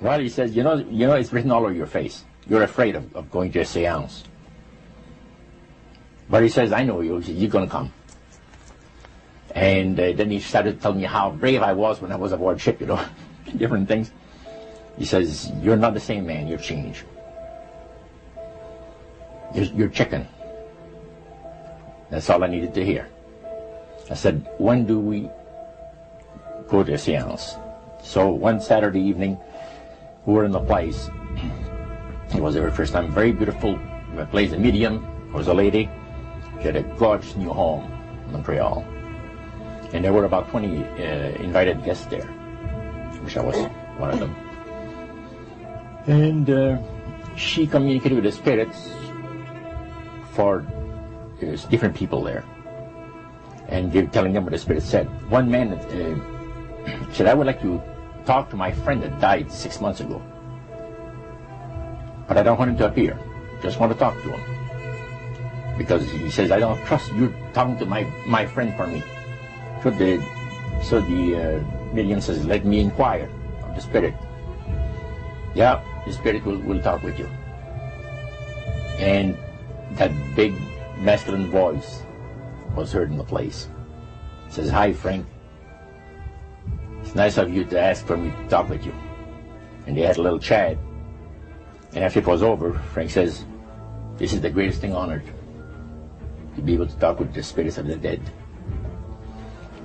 Well, he says, you know, it's written all over your face. You're afraid of going to a seance. But he says, I know you. He says, you're going to come. And then he started telling me how brave I was when I was aboard ship, you know, different things. He says, you're not the same man. You've changed. You're chicken. That's all I needed to hear. I said, when do we go to a seance? So one Saturday evening, we were in the place. It was our first time. Very beautiful. Plays a medium. There was a lady. She had a gorgeous new home in Montreal. And there were about 20 invited guests there, which I was one of them. And she communicated with the spirits for different people there. And they were telling them what the spirit said. One man said, I would like to talk to my friend that died 6 months ago. But I don't want him to appear. Just want to talk to him. Because he says, I don't trust you talking to my friend for me. So the medium says, let me inquire of the spirit. Yeah, the spirit will talk with you. And that big masculine voice was heard in the place. It says, hi, Frank. It's nice of you to ask for me to talk with you. And they had a little chat. And after it was over, Frank says, this is the greatest thing on earth, to be able to talk with the spirits of the dead.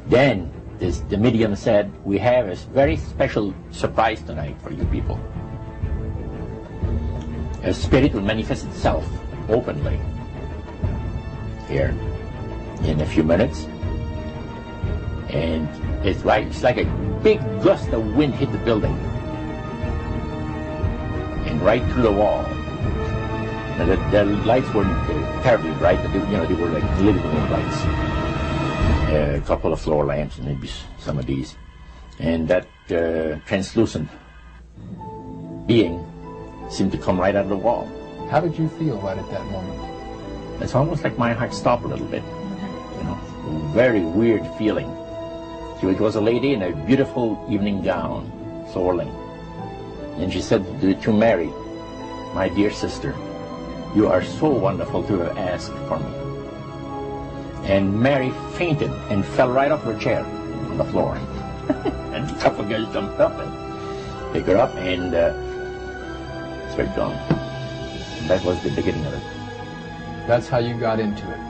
Then the medium said, we have a very special surprise tonight for you people. A spirit will manifest itself openly here in a few minutes. And it's like a big gust of wind hit the building. And right through the wall. Now the lights weren't terribly bright, but they were like living room lights. A couple of floor lamps, and maybe some of these. And that translucent being seemed to come right out of the wall. How did you feel right at that moment? It's almost like my heart stopped a little bit. You know, a very weird feeling. So it was a lady in a beautiful evening gown, swirling. And she said to Mary, my dear sister, you are so wonderful to have asked for me. And Mary fainted and fell right off her chair on the floor. And a couple of guys jumped up and picked her up, and spirit gone. And that was the beginning of it. That's how you got into it.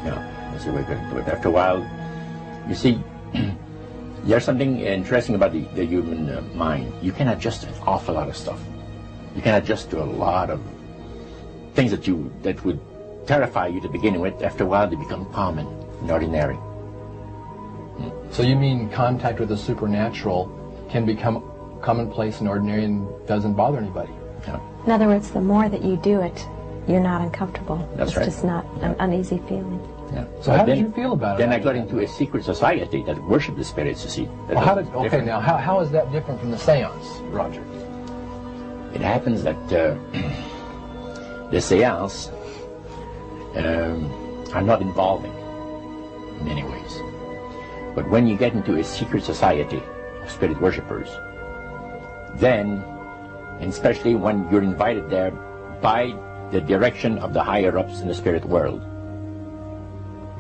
Yeah, that's the way I got into it. After a while, you see, there's something interesting about the human mind. You can adjust to an awful lot of stuff. You can adjust to a lot of things that would terrify you to begin with. After a while, they become common and ordinary. So you mean contact with the supernatural can become commonplace and ordinary and doesn't bother anybody? Yeah. In other words, the more that you do it, you're not uncomfortable. That's right. It's just not an uneasy feeling. Yeah. So how did you feel about it? Then I got into a secret society that worshipped the spirits, you see. Well, how is that different from the seance, Roger? It happens that the seance are not involving in many ways. But when you get into a secret society of spirit worshippers, then, and especially when you're invited there by the direction of the higher-ups in the spirit world,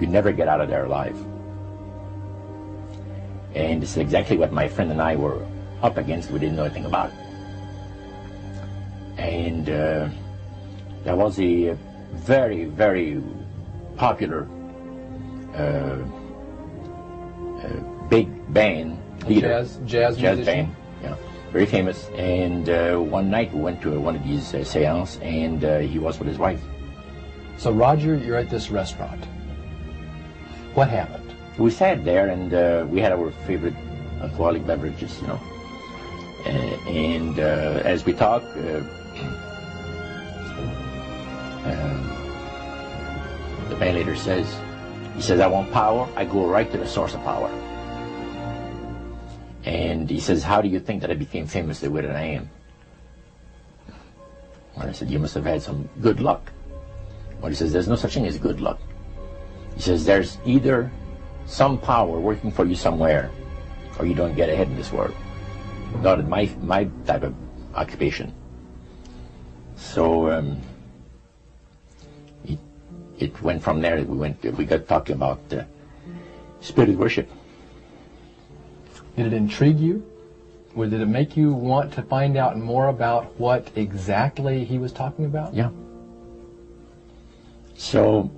you never get out of there alive. And this is exactly what my friend and I were up against. We didn't know anything about it. And there was a very, very popular big band leader. Jazz band, yeah, very famous. And one night we went to one of these seances, and he was with his wife. So Roger, you're at this restaurant. What happened? We sat there, and we had our favorite alcoholic beverages, you know. And as we talked, the band leader says, I want power. I go right to the source of power. And he says, how do you think that I became famous the way that I am? Well, I said, you must have had some good luck. Well, he says, there's no such thing as good luck. He says, there's either some power working for you somewhere, or you don't get ahead in this world. Not in my type of occupation. So it went from there. We got talking about spirit worship. Did it intrigue you? Or did it make you want to find out more about what exactly he was talking about? Yeah. So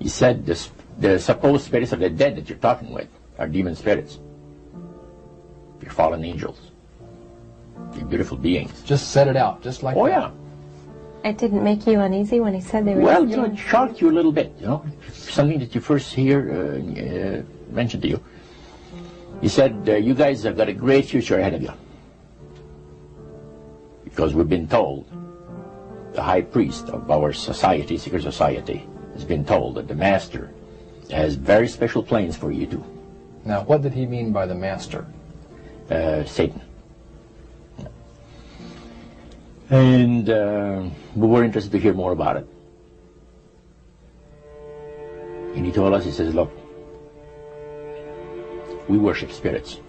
he said the supposed spirits of the dead that you're talking with are demon spirits. They're fallen angels. They're beautiful beings. Just set it out, just like that. Oh, yeah. It didn't make you uneasy when he said they were... Well, you know, it shocked you a little bit, you know. Something that you first hear mentioned to you. He said, you guys have got a great future ahead of you. Because we've been told, the high priest of our society, secret society, has been told that the master has very special plans for you too. Now, what did he mean by the master? Satan. And we were interested to hear more about it. And he told us, he says, look, we worship spirits.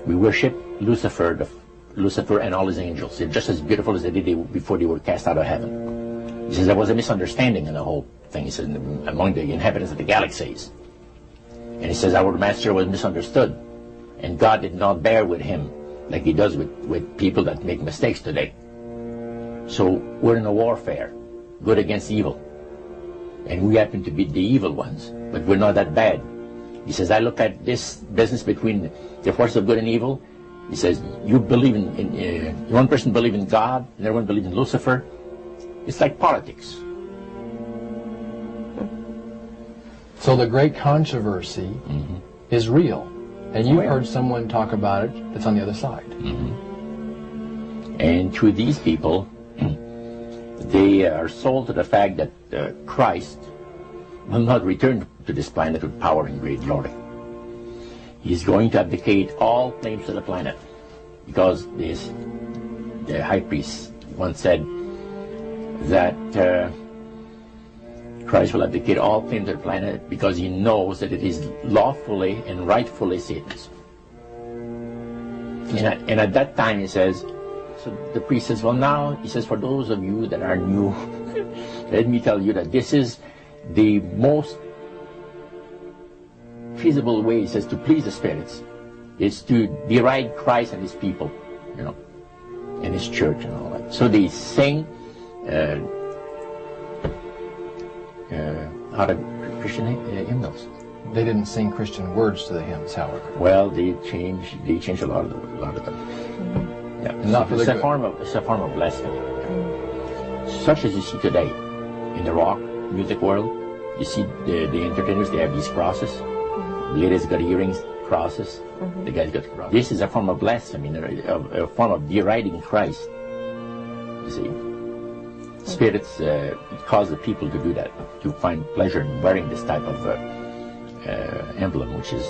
We worship Lucifer and all his angels. They're just as beautiful as they did before they were cast out of heaven. He says there was a misunderstanding in the whole thing. He says among the inhabitants of the galaxies. And he says our master was misunderstood. And God did not bear with him like he does with people that make mistakes today. So we're in a warfare, good against evil. And we happen to be the evil ones, but we're not that bad. He says, I look at this business between the forces of good and evil. He says, you believe in one person believes in God, and everyone believes in Lucifer. It's like politics. So the great controversy is real. And you've heard someone talk about it that's on the other side. And to these people, they are sold to the fact that Christ will not return to this planet with power and great glory. He's going to abdicate all claims to the planet, because the high priest once said that Christ will abdicate all claims to the planet because he knows that it is lawfully and rightfully Satan's. And at that time he says, so the priest says, well now, he says, for those of you that are new, let me tell you that this is the most feasible way, he says, to please the spirits, is to deride Christ and his people, you know, and his church and all that. So they sing out of Christian hymnals. They didn't sing Christian words to the hymns, however. Well, they changed a lot of them. Yeah, not for the good. It's a form of blasphemy. Such as you see today in the rock music world. You see the entertainers, they have these crosses. The ladies got earrings, crosses. The guys got crosses. This is a form of blasphemy, a form of deriding Christ. You see. Spirits cause the people to do that, to find pleasure in wearing this type of emblem, which is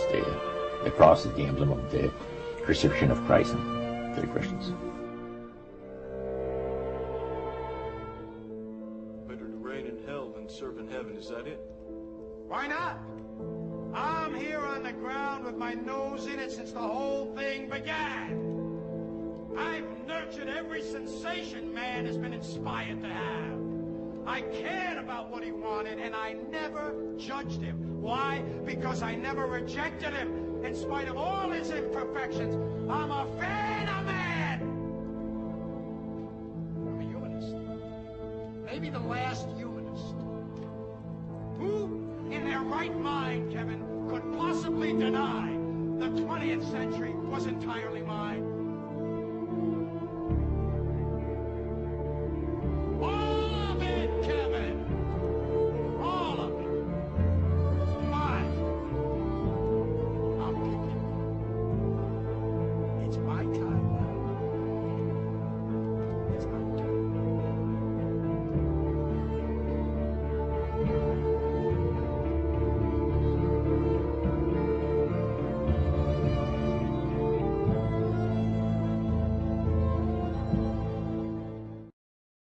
the cross is the emblem of the crucifixion of Christ to the Christians. Better to reign in hell than serve in heaven, is that it? Why not? I'm here on the ground with my nose in it since the whole thing began. I've nurtured every sensation man has been inspired to have. I cared about what he wanted, and I never judged him. Why? Because I never rejected him. In spite of all his imperfections, I'm a fan of man. I'm a humanist. Maybe the last humanist. Who, in their right mind, Kevin, could possibly deny the 20th century was entirely mine?